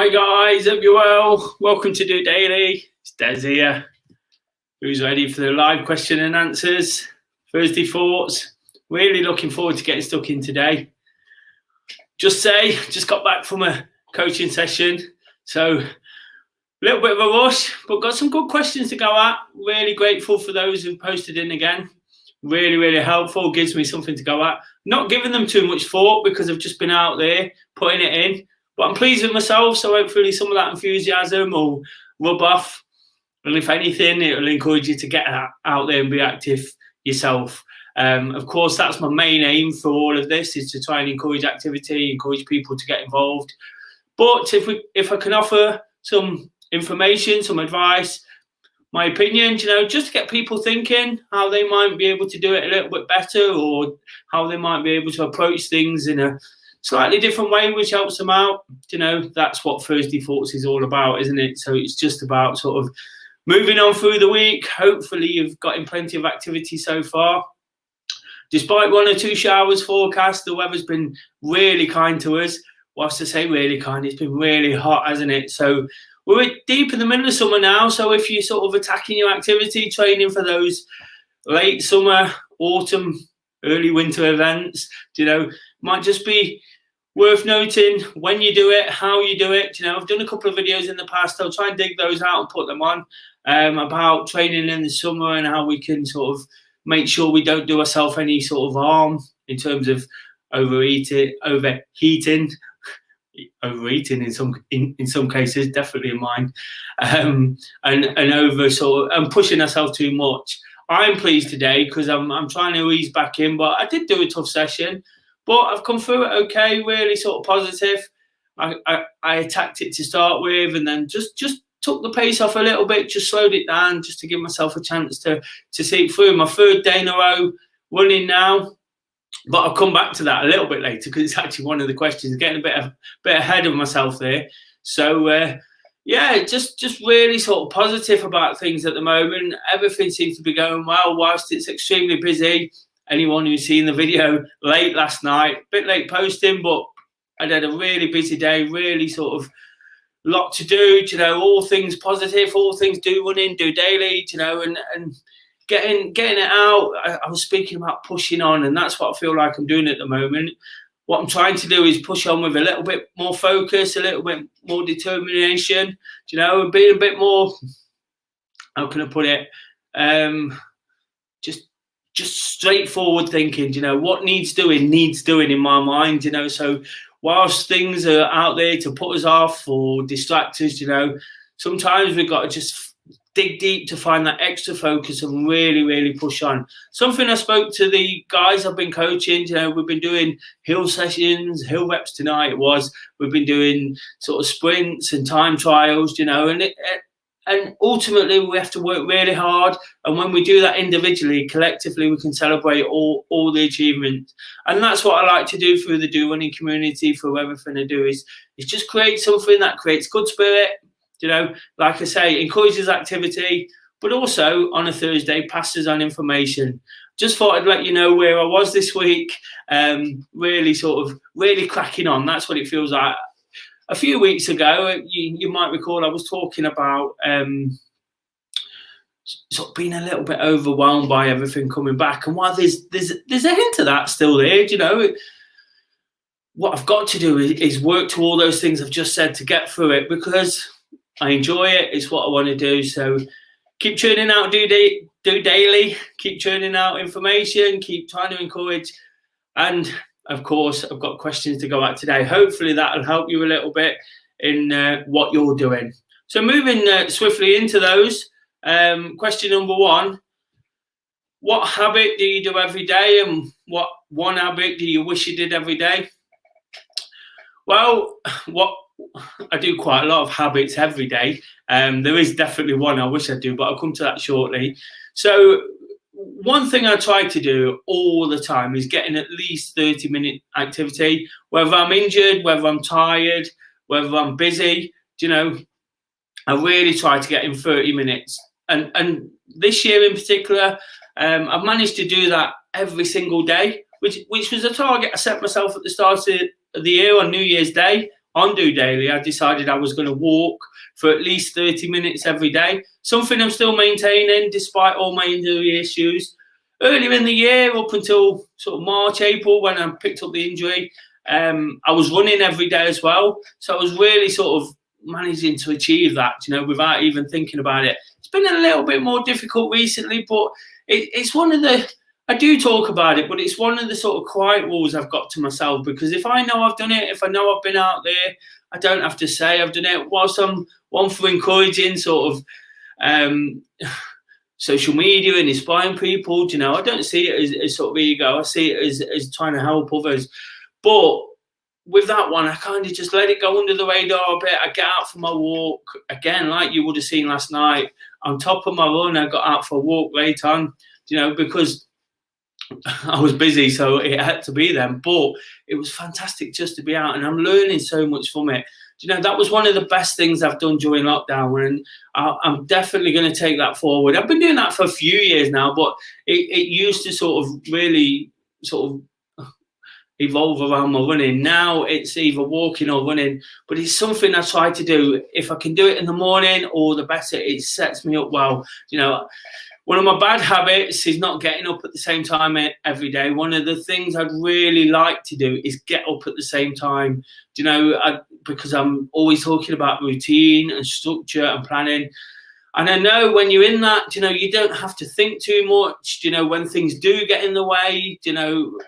Hi guys, hope you're well. Welcome to DOdaily. It's Des here. Who's ready for the live question and answers? Thursday thoughts. Really looking forward to getting stuck in today. Just got back from a coaching session, so a little bit of a rush, but got some good questions to go at. Really grateful for those who posted in again. Really helpful, gives me something to go at. Not giving them too much thought because I've just been out there putting it in. But I'm pleased with myself, so hopefully some of that enthusiasm will rub off. And if anything, it will encourage you to get out there and be active yourself. Of course, that's my main aim for all of this, is to try and encourage activity, encourage people to get involved. But if I can offer some information, some advice, my opinion, just to get people thinking how they might be able to do it a little bit better, or how they might be able to approach things in a slightly different way, which helps them out. That's what Thursday Thoughts is all about, isn't it? So it's just about sort of moving on through the week. Hopefully you've got in plenty of activity so far. Despite 1 or 2 showers forecast, the weather's been really kind to us. Whilst I say really kind, it's been really hot, hasn't it? So we're deep in the middle of summer now. So if you're sort of attacking your activity, training for those late summer, autumn, early winter events, might just be worth noting when you do it, how you do it. I've done a couple of videos in the past. I'll try and dig those out and put them on about training in the summer and how we can sort of make sure we don't do ourselves any sort of harm in terms of overheating in some cases, definitely in mine, and pushing ourselves too much. I'm pleased today because I'm trying to ease back in, but I did do a tough session, but I've come through it okay, really sort of positive. I attacked it to start with, and then just took the pace off a little bit, just slowed it down, just to give myself a chance to see it through. My 3rd day in a row running now, but I'll come back to that a little bit later because it's actually one of the questions, getting a bit ahead of myself there. So just really sort of positive about things at the moment. Everything seems to be going well, whilst it's extremely busy. Anyone who's seen the video late last night, a bit late posting, but I had a really busy day, really sort of lot to do, all things positive, all things DOdaily, and getting it out. I was speaking about pushing on, and that's what I feel like I'm doing at the moment. What I'm trying to do is push on with a little bit more focus, a little bit more determination, and being a bit more, how can I put it, just straightforward thinking. What needs doing in my mind. So whilst things are out there to put us off or distract us, sometimes we've got to just dig deep to find that extra focus and really push on. Something I spoke to the guys I've been coaching, we've been doing hill sessions, hill reps tonight we've been doing sort of sprints and time trials, and ultimately we have to work really hard. And when we do that individually, collectively, we can celebrate all the achievements. And that's what I like to do through the Do Running community, through everything I do, is just create something that creates good spirit, like I say, encourages activity, but also on a Thursday passes on information. Just thought I'd let you know where I was this week. Really cracking on. That's what it feels like. A few weeks ago, you might recall I was talking about sort of being a little bit overwhelmed by everything coming back. And while there's a hint of that still there, what I've got to do is work to all those things I've just said to get through it, because I enjoy it. It's what I want to do. So keep churning out DOdaily, keep churning out information, keep trying to encourage. And of course, I've got questions to go at today. Hopefully that'll help you a little bit in what you're doing. So moving swiftly into those. Question number 1, what habit do you do every day, and what one habit do you wish you did every day? Well, I do quite a lot of habits every day. There is definitely one I wish I do, but I'll come to that shortly. So one thing I try to do all the time is getting at least 30-minute activity, whether I'm injured, whether I'm tired, whether I'm busy. I really try to get in 30 minutes. And this year in particular, I've managed to do that every single day, which was a target I set myself at the start of the year on New Year's Day. on DOdaily, I decided I was going to walk for at least 30 minutes every day. Something I'm still maintaining despite all my injury issues. Earlier in the year, up until sort of March, April, when I picked up the injury, I was running every day as well. So I was really sort of managing to achieve that, without even thinking about it. It's been a little bit more difficult recently, but it's one of the, I do talk about it, but it's one of the sort of quiet rules I've got to myself, because if I know I've done it, if I know I've been out there, I don't have to say I've done it. Whilst I'm one for encouraging sort of social media and inspiring people, I don't see it as sort of ego. I see it as trying to help others. But with that one, I kind of just let it go under the radar a bit. I get out for my walk. Again, like you would have seen last night, on top of my run, I got out for a walk late on, because I was busy, so it had to be then. But it was fantastic just to be out, and I'm learning so much from it. That was one of the best things I've done during lockdown, and I'm definitely going to take that forward. I've been doing that for a few years now, but it used to sort of really sort of evolve around my running. Now it's either walking or running, but it's something I try to do. If I can do it in the morning, or the better, it sets me up well. One of my bad habits is not getting up at the same time every day. One of the things I'd really like to do is get up at the same time, because I'm always talking about routine and structure and planning. And I know when you're in that, you don't have to think too much, when things do get in the way,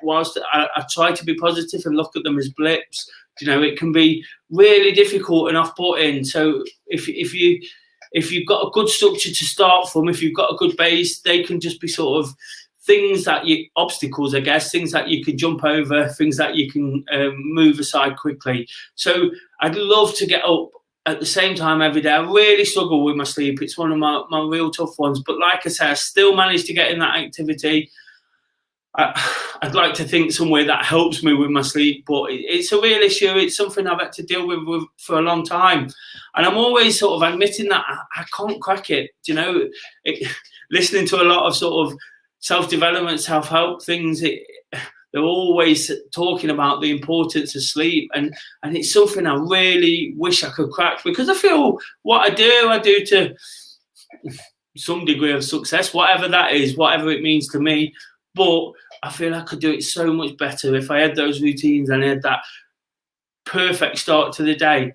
whilst I try to be positive and look at them as blips, it can be really difficult and off-putting. So if you've got a good structure to start from, if you've got a good base, they can just be sort of things obstacles, I guess, things that you can jump over, things that you can move aside quickly. So I'd love to get up at the same time every day. I really struggle with my sleep. It's one of my real tough ones. But like I say, I still manage to get in that activity. I'd like to think somewhere that helps me with my sleep, but it's a real issue. It's something I've had to deal with for a long time. And I'm always sort of admitting that I can't crack it. Listening to a lot of sort of self-development, self-help things, they're always talking about the importance of sleep. And it's something I really wish I could crack, because I feel what I do to some degree of success, whatever that is, whatever it means to me. But I feel I could do it so much better if I had those routines and I had that perfect start to the day.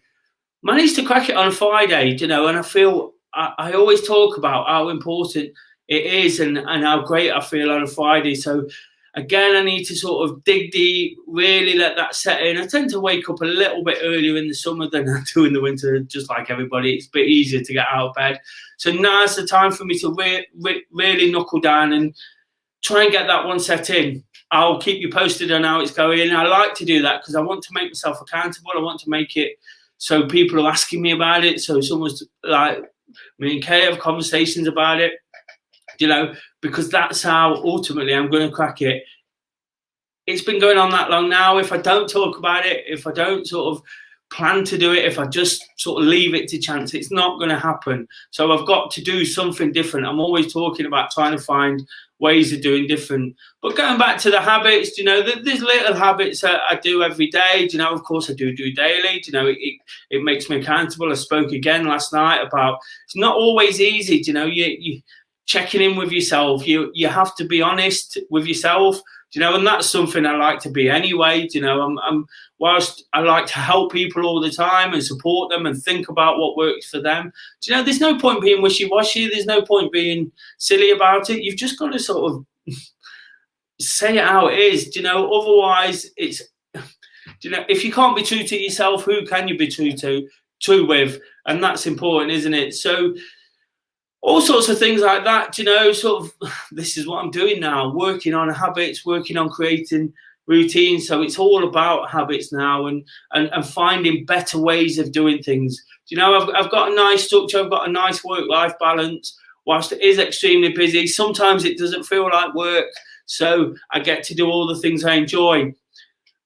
Managed to crack it on a Friday, and I feel I always talk about how important it is and how great I feel on a Friday. So again, I need to sort of dig deep, really let that set in. I tend to wake up a little bit earlier in the summer than I do in the winter, just like everybody. It's a bit easier to get out of bed. So now's the time for me to really knuckle down and try and get that one set in. I'll keep you posted on how it's going. I like to do that because I want to make myself accountable. I want to make it so people are asking me about it. So someone's like, me and Kay have conversations about it, because that's how ultimately I'm going to crack it. It's been going on that long now. If I don't talk about it, if I don't sort of plan to do it, if I just sort of leave it to chance, it's not going to happen. So I've got to do something different. I'm always talking about trying to find ways of doing different. But going back to the habits, there's little habits that I do every day. Of course I do daily. It makes me accountable. I spoke again last night about it's not always easy. You checking in with yourself. You have to be honest with yourself. And that's something I like to be anyway. Whilst I like to help people all the time and support them and think about what works for them, there's no point being wishy-washy. There's no point being silly about it. You've just got to sort of say it how it is. Otherwise it's, if you can't be true to yourself, who can you be true with? And that's important, isn't it? So all sorts of things like that, sort of, this is what I'm doing now, working on habits, working on creating routines. So it's all about habits now and finding better ways of doing things. I've got a nice structure, I've got a nice work-life balance. Whilst it is extremely busy, sometimes it doesn't feel like work. So I get to do all the things I enjoy.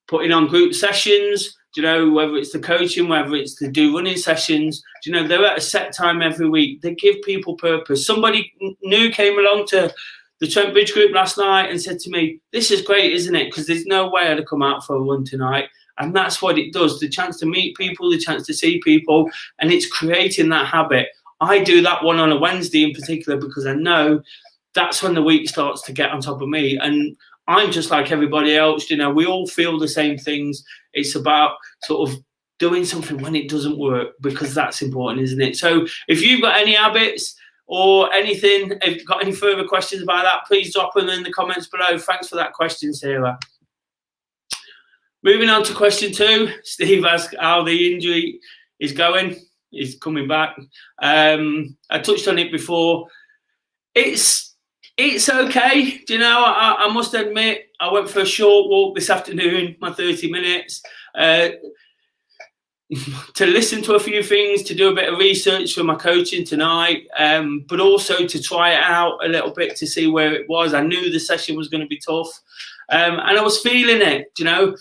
Putting on group sessions, whether it's the coaching, whether it's the running sessions, they're at a set time every week. They give people purpose. Somebody new came along to the Trent Bridge group last night and said to me, this is great, isn't it? Because there's no way I'd have come out for a run tonight. And that's what it does. The chance to meet people, the chance to see people, and it's creating that habit. I do that one on a Wednesday in particular because I know that's when the week starts to get on top of me. And I'm just like everybody else, you know, we all feel the same things. It's about sort of doing something when it doesn't work, because that's important, isn't it? So if you've got any habits or anything, if you've got any further questions about that, please drop them in the comments below. Thanks for that question, Sarah. Moving on to question 2, Steve asked how the injury is going. He's coming back. I touched on it before. It's okay. Do you know, I must admit, I went for a short walk this afternoon, my 30 minutes, to listen to a few things, to do a bit of research for my coaching tonight, but also to try it out a little bit to see where it was. I knew the session was going to be tough, and I was feeling it, you know.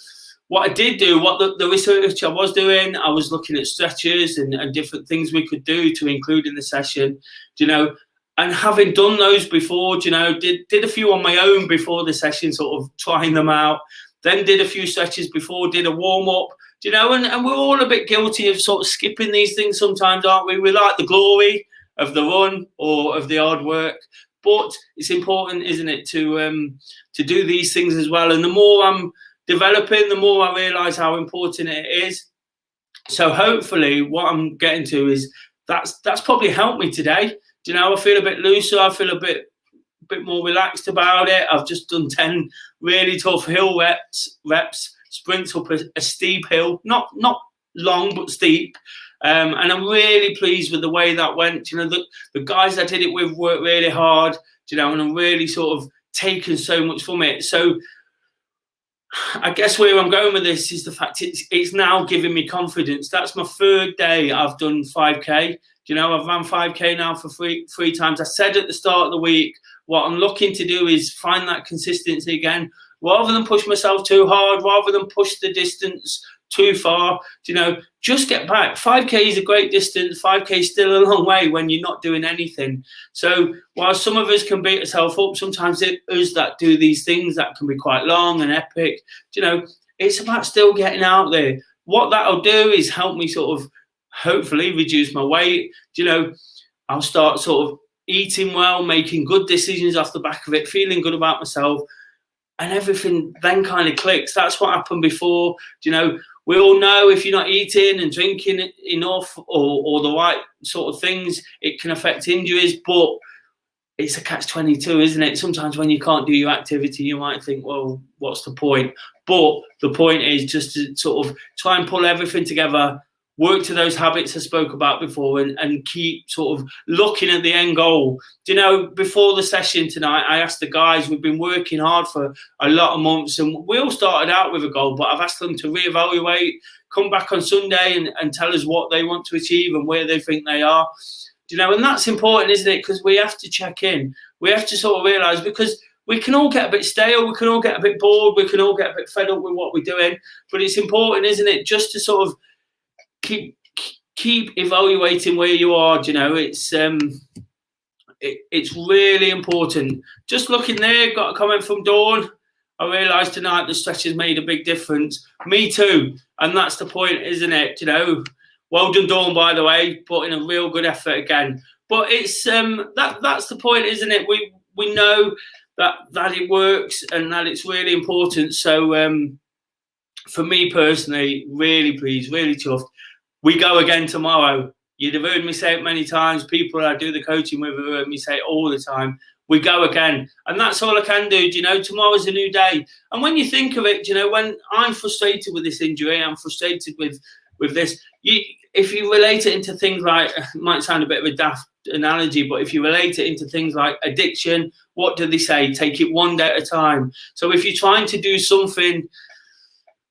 What I did do, what the research I was doing, I was looking at stretches and different things we could do to include in the session, you know. And having done those before, you know, did a few on my own before the session, sort of trying them out. Then did a few stretches before, did a warm-up, you know, and we're all a bit guilty of sort of skipping these things sometimes, aren't we? We like the glory of the run or of the hard work. But it's important, isn't it, to do these things as well. And the more I'm developing, the more I realise how important it is. So hopefully what I'm getting to is that's probably helped me today. Do you know, I feel a bit looser. I feel a bit more relaxed about it. I've just done 10 really tough hill reps, sprints up a steep hill, not long but steep. And I'm really pleased with the way that went. You know, the guys I did it with worked really hard. You know, and I'm really sort of taken so much from it. So I guess where I'm going with this is the fact it's now giving me confidence. That's my 3rd day I've done 5K. You know, I've run 5K now for three times. I said at the start of the week, what I'm looking to do is find that consistency again, rather than push myself too hard, rather than push the distance too far. You know, just get back. 5K is a great distance. 5K is still a long way when you're not doing anything. So while some of us can beat ourselves up, sometimes it is that do these things that can be quite long and epic. You know, it's about still getting out there. What that'll do is help me sort of hopefully reduce my weight. You know, I'll start sort of eating well, making good decisions off the back of it, feeling good about myself, and everything then kind of clicks. That's what happened before. You know, we all know if you're not eating and drinking enough or the right sort of things, it can affect injuries. But it's a catch-22, isn't it? Sometimes when you can't do your activity, you might think, well, what's the point? But the point is just to sort of try and pull everything together, work to those habits I spoke about before, and keep sort of looking at the end goal. Do you know, before the session tonight, I asked the guys, we've been working hard for a lot of months, and we all started out with a goal, but I've asked them to reevaluate, come back on Sunday and tell us what they want to achieve and where they think they are. Do you know, and that's important, isn't it? Because we have to check in. We have to sort of realise, because we can all get a bit stale, we can all get a bit bored, we can all get a bit fed up with what we're doing, but it's important, isn't it, just to sort of keep evaluating where you are. You know, it's really important. Just looking there, got a comment from Dawn. I realised tonight the stretch has made a big difference. Me too, and that's the point, isn't it? You know, well done, Dawn, by the way, putting a real good effort again. But it's that's the point, isn't it? We know that it works and that it's really important. So for me personally, really pleased, really chuffed. We go again tomorrow. You'd have heard me say it many times. People I do the coaching with have heard me say it all the time. We go again. And that's all I can do. Do you know, tomorrow's a new day. And when you think of it, you know, when I'm frustrated with this injury, I'm frustrated with this. If you relate it into things like, it might sound a bit of a daft analogy, but if you relate it into things like addiction, what do they say? Take it one day at a time. So if you're trying to do something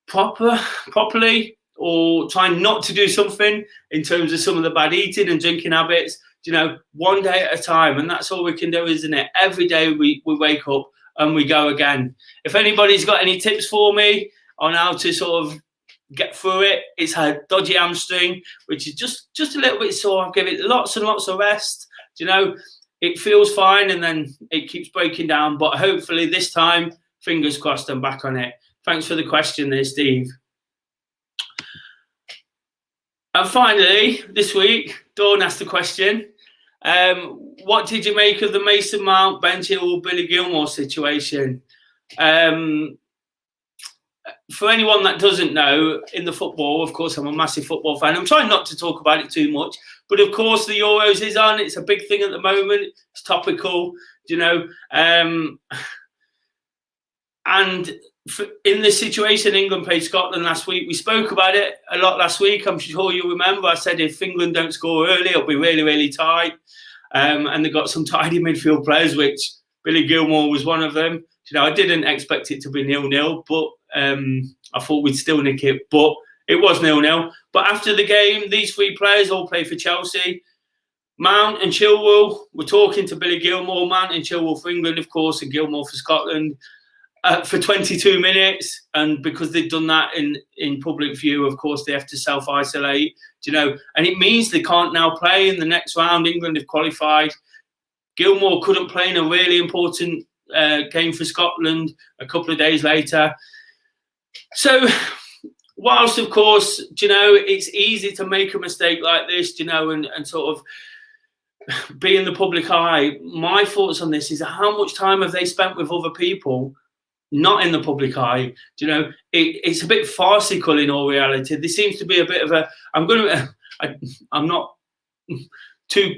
properly, or trying not to do something in terms of some of the bad eating and drinking habits, you know, one day at a time. And that's all we can do, isn't it? Every day we wake up and we go again. If anybody's got any tips for me on how to sort of get through it, it's a dodgy hamstring, which is just a little bit sore. I'll give it lots and lots of rest. You know, it feels fine and then it keeps breaking down. But hopefully this time, fingers crossed, I'm back on it. Thanks for the question there, Steve. And finally, this week, Dawn asked the question, what did you make of the Mason Mount, Ben Chilwell, Billy Gilmore situation? For anyone that doesn't know, in the football, of course, I'm a massive football fan. I'm trying not to talk about it too much, but of course, the Euros is on. It's a big thing at the moment. It's topical, and in this situation, England played Scotland last week. We spoke about it a lot last week. I'm sure you'll remember. I said if England don't score early, it'll be really, really tight. And they've got some tidy midfield players, which Billy Gilmore was one of them. I didn't expect it to be 0-0, but I thought we'd still nick it. But it was 0-0. But after the game, these three players all play for Chelsea. Mount and Chilwell were talking to Billy Gilmore. Mount and Chilwell for England, of course, and Gilmore for Scotland. For 22 minutes, and because they've done that in public view, of course, they have to self-isolate, and it means they can't now play in the next round. England have qualified. Gilmore couldn't play in a really important game for Scotland a couple of days later. So, whilst, of course, it's easy to make a mistake like this, and sort of be in the public eye, my thoughts on this is how much time have they spent with other people not in the public eye? It's a bit farcical in all reality. There seems to be a bit of a. I'm not too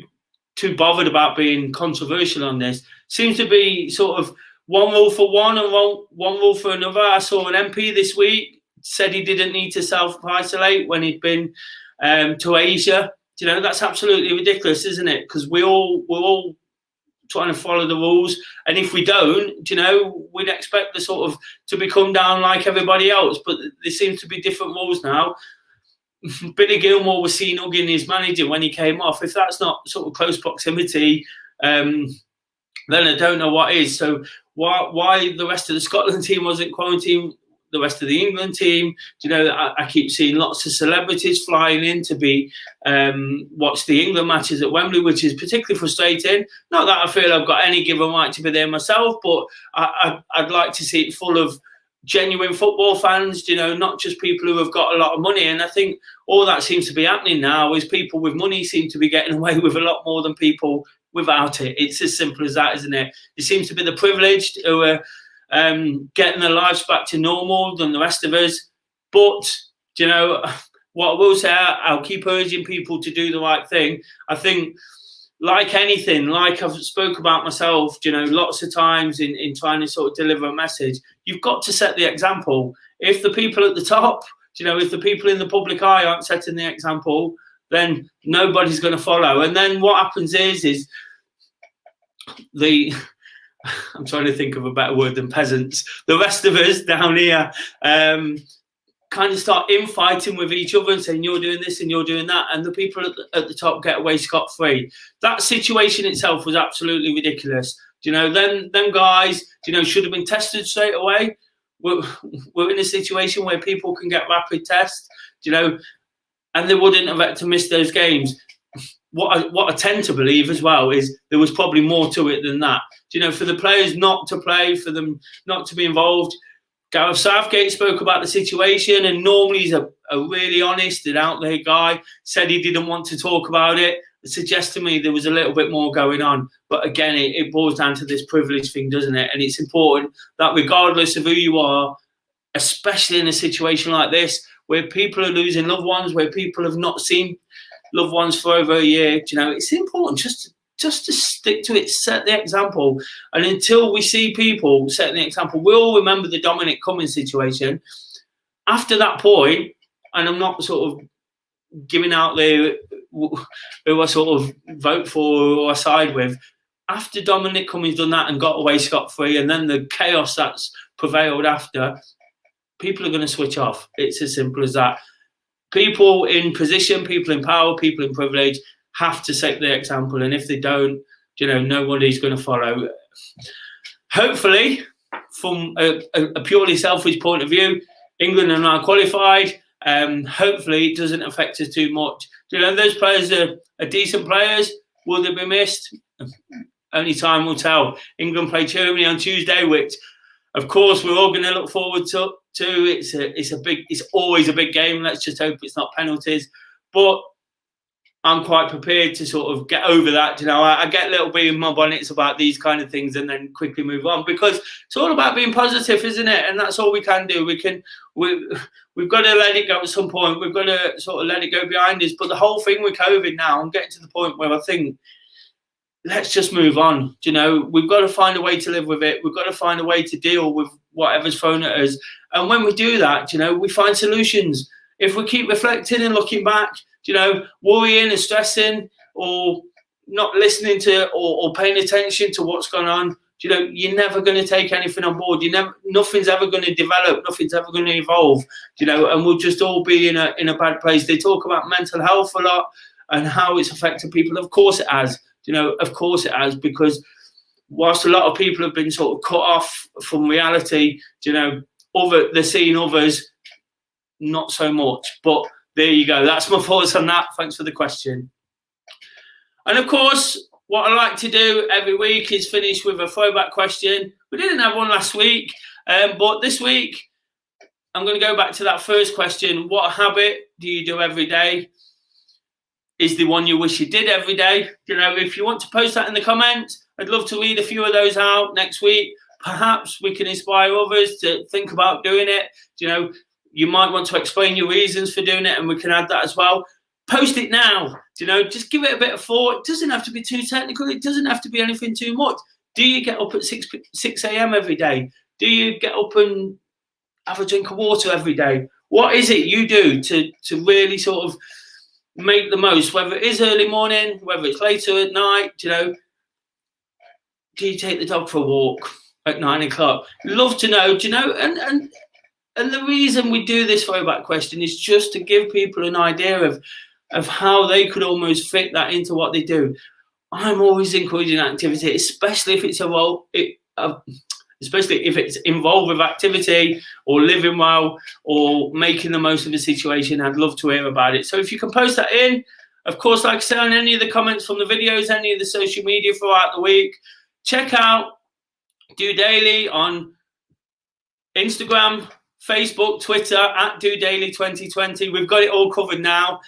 bothered about being controversial on this. Seems to be sort of one rule for one and one rule for another. I saw an MP this week said he didn't need to self-isolate when he'd been to Asia. That's absolutely ridiculous, isn't it? Because we're all trying to follow the rules, and if we don't, we'd expect the sort of to become down like everybody else. But there seems to be different rules now. Billy Gilmore was seen hugging his manager when he came off. If that's not sort of close proximity, then I don't know what is. So why the rest of the Scotland team wasn't quarantined? The rest of the England team, I keep seeing lots of celebrities flying in to be watch the England matches at Wembley, which is particularly frustrating. Not that I feel I've got any given right to be there myself, but I'd like to see it full of genuine football fans, not just people who have got a lot of money. And I think all that seems to be happening now is people with money seem to be getting away with a lot more than people without it. It's as simple as that, isn't it? It seems to be the privileged who are getting their lives back to normal than the rest of us. But, what I will say, I'll keep urging people to do the right thing. I think, like anything, like I've spoke about myself, lots of times in trying to sort of deliver a message, you've got to set the example. If the people at the top, if the people in the public eye aren't setting the example, then nobody's going to follow. And then what happens is I'm trying to think of a better word than peasants. The rest of us down here kind of start infighting with each other and saying, you're doing this and you're doing that. And the people at the top get away scot-free. That situation itself was absolutely ridiculous. Them guys, should have been tested straight away. We're in a situation where people can get rapid tests, and they wouldn't have had to miss those games. What I tend to believe as well is there was probably more to it than that. For the players not to play, for them not to be involved. Gareth Southgate spoke about the situation, and normally he's a really honest and out there guy. Said he didn't want to talk about it. It suggests to me there was a little bit more going on. But again, it boils down to this privilege thing, doesn't it? And it's important that regardless of who you are, especially in a situation like this, where people are losing loved ones, where people have not seen loved ones for over a year, it's important just to stick to it, set the example. And until we see people setting the example, we'll remember the Dominic Cummings situation. After that point, and I'm not sort of giving out there who I sort of vote for or I side with, after Dominic Cummings done that and got away scot-free, and then the chaos that's prevailed after, people are going to switch off. It's as simple as that. People in position, people in power, people in privilege have to set the example. And if they don't, nobody's going to follow. Hopefully, from a purely selfish point of view, England are now qualified. Hopefully, it doesn't affect us too much. Those players are decent players. Will they be missed? Only time will tell. England play Germany on Tuesday, which, of course, we're all going to look forward to. It's always a big game. Let's just hope it's not penalties. but I'm quite prepared to sort of get over that. I get a little bit in my bonnets about these kind of things and then quickly move on, because it's all about being positive, isn't it? And that's all we can do. We've got to let it go at some point. We've got to sort of let it go behind us. But the whole thing with COVID now, I'm getting to the point where I think, let's just move on. We've got to find a way to live with it. We've got to find a way to deal with whatever's thrown at us. And when we do that, we find solutions. If we keep reflecting and looking back, worrying and stressing, or not listening to or paying attention to what's gone on, you're never going to take anything on board. Nothing's ever going to develop. Nothing's ever going to evolve. And we'll just all be in a bad place. They talk about mental health a lot and how it's affected people. Of course it has. Of course it has, because whilst a lot of people have been sort of cut off from reality, they're seeing others not so much. But there you go. That's my thoughts on that. Thanks for the question. And of course, what I like to do every week is finish with a throwback question. We didn't have one last week, but this week I'm going to go back to that first question. What habit do you do every day? Is the one you wish you did every day? If you want to post that in the comments, I'd love to read a few of those out next week. Perhaps we can inspire others to think about doing it. You might want to explain your reasons for doing it, and we can add that as well. Post it now. Just give it a bit of thought. It doesn't have to be too technical. It doesn't have to be anything too much. Do you get up at 6 a.m. every day? Do you get up and have a drink of water every day? What is it you do to really sort of make the most, whether it is early morning, whether it's later at night? Do you take the dog for a walk at 9 o'clock? Love to know. And the reason we do this throwback question is just to give people an idea of how they could almost fit that into what they do. I'm always encouraging activity, especially if it's especially if it's involved with activity or living well or making the most of a situation. I'd love to hear about it. So if you can post that in, of course, like I said, on any of the comments from the videos, any of the social media throughout the week, check out DOdaily on Instagram, Facebook, Twitter, at DOdaily 2020. We've got it all covered now.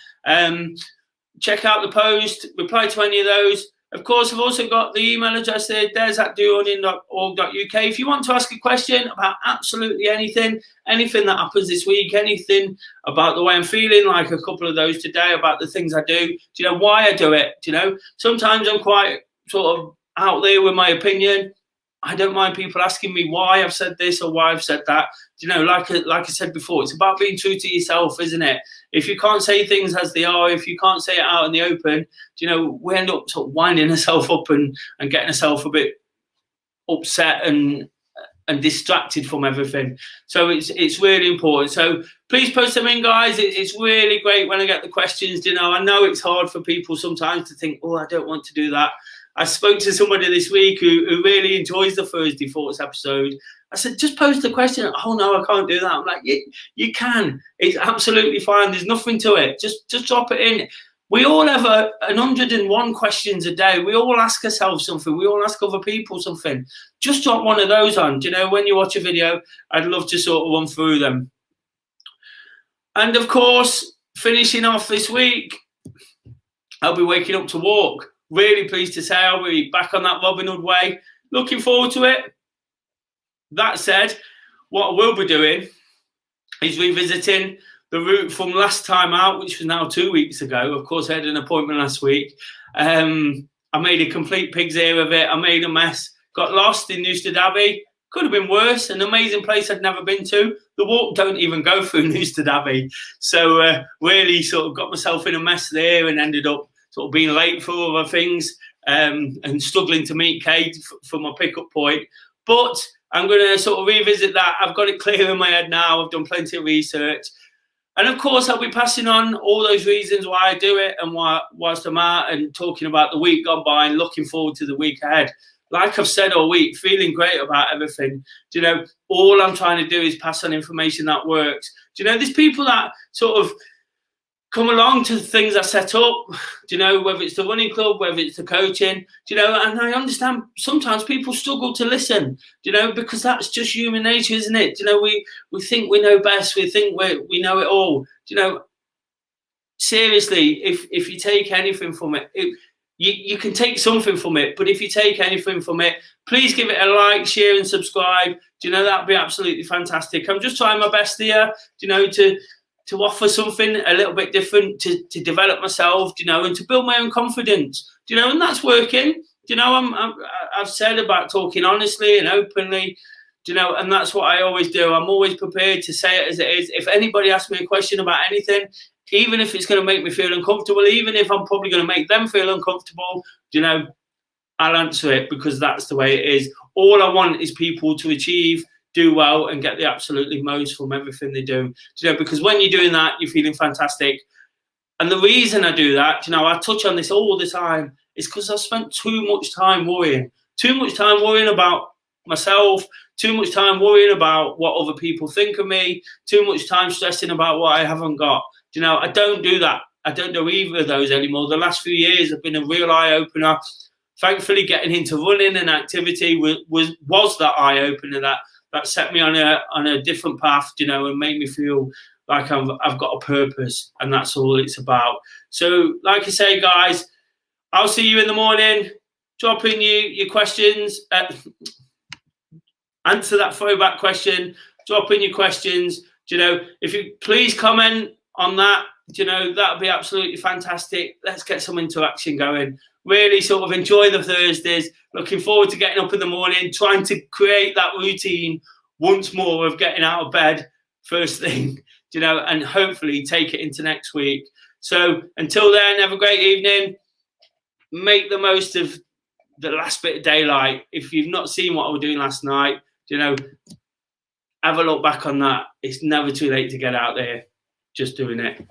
Check out the post, reply to any of those. Of course, I've also got the email address there, des@dodaily.org.uk. If you want to ask a question about absolutely anything that happens this week, anything about the way I'm feeling, like a couple of those today, about the things I do, why I do it, Sometimes I'm quite sort of out there with my opinion. I don't mind people asking me why I've said this or why I've said that. Like I said before, it's about being true to yourself, isn't it? If you can't say things as they are, if you can't say it out in the open, we end up sort of winding ourselves up and getting ourselves a bit upset and distracted from everything. So it's really important. So please post them in, guys. It's really great when I get the questions. I know it's hard for people sometimes to think, oh, I don't want to do that. I spoke to somebody this week who really enjoys the Thursday Thoughts episode. I said, just post the question. Oh, no, I can't do that. I'm like, you can. It's absolutely fine. There's nothing to it. Just drop it in. We all have 101 questions a day. We all ask ourselves something. We all ask other people something. Just drop one of those on. When you watch a video, I'd love to sort of run through them. And, of course, finishing off this week, I'll be waking up to walk. Really pleased to say I'll be back on that Robin Hood way. Looking forward to it. That said, what I will be doing is revisiting the route from last time out, which was now 2 weeks ago. Of course, I had an appointment last week. I made a complete pig's ear of it. I made a mess. Got lost in Newstead Abbey. Could have been worse. An amazing place I'd never been to. The walk don't even go through Newstead Abbey. So really sort of got myself in a mess there and ended up sort of being late for other things and struggling to meet Kate for my pickup point. But I'm going to sort of revisit that. I've got it clear in my head now. I've done plenty of research. And, of course, I'll be passing on all those reasons why I do it and whilst I'm out and talking about the week gone by and looking forward to the week ahead. Like I've said all week, feeling great about everything. All I'm trying to do is pass on information that works. There's people that sort of come along to the things I set up, whether it's the running club, whether it's the coaching, and I understand sometimes people struggle to listen, because that's just human nature, isn't it? We think we know best. We think we know it all. seriously, if you take anything from it, you can take something from it, but if you take anything from it, please give it a like, share, and subscribe. That'd be absolutely fantastic. I'm just trying my best here, to offer something a little bit different, to develop myself, and to build my own confidence, and that's working. I've said about talking honestly and openly, and that's what I always do. I'm always prepared to say it as it is. If anybody asks me a question about anything, even if it's going to make me feel uncomfortable, even if I'm probably going to make them feel uncomfortable, I'll answer it, because that's the way it is. All I want is people to achieve, do well, and get the absolutely most from everything they do. Because when you're doing that, you're feeling fantastic. And the reason I do that, I touch on this all the time, is because I've spent too much time worrying about myself, too much time worrying about what other people think of me, too much time stressing about what I haven't got. I don't do that. I don't do either of those anymore. The last few years have been a real eye-opener. Thankfully, getting into running and activity was that eye-opener that set me on a different path, and made me feel like I've got a purpose, and that's all it's about. So, like I say, guys, I'll see you in the morning. Drop in your questions. Answer that throwback question. Drop in your questions. If you please comment on that, that'd be absolutely fantastic. Let's get some interaction going. Really sort of enjoy the Thursdays. Looking forward to getting up in the morning, trying to create that routine once more of getting out of bed first thing, and hopefully take it into next week. So until then, have a great evening. Make the most of the last bit of daylight. If you've not seen what I was doing last night, have a look back on that. It's never too late to get out there. Just doing it.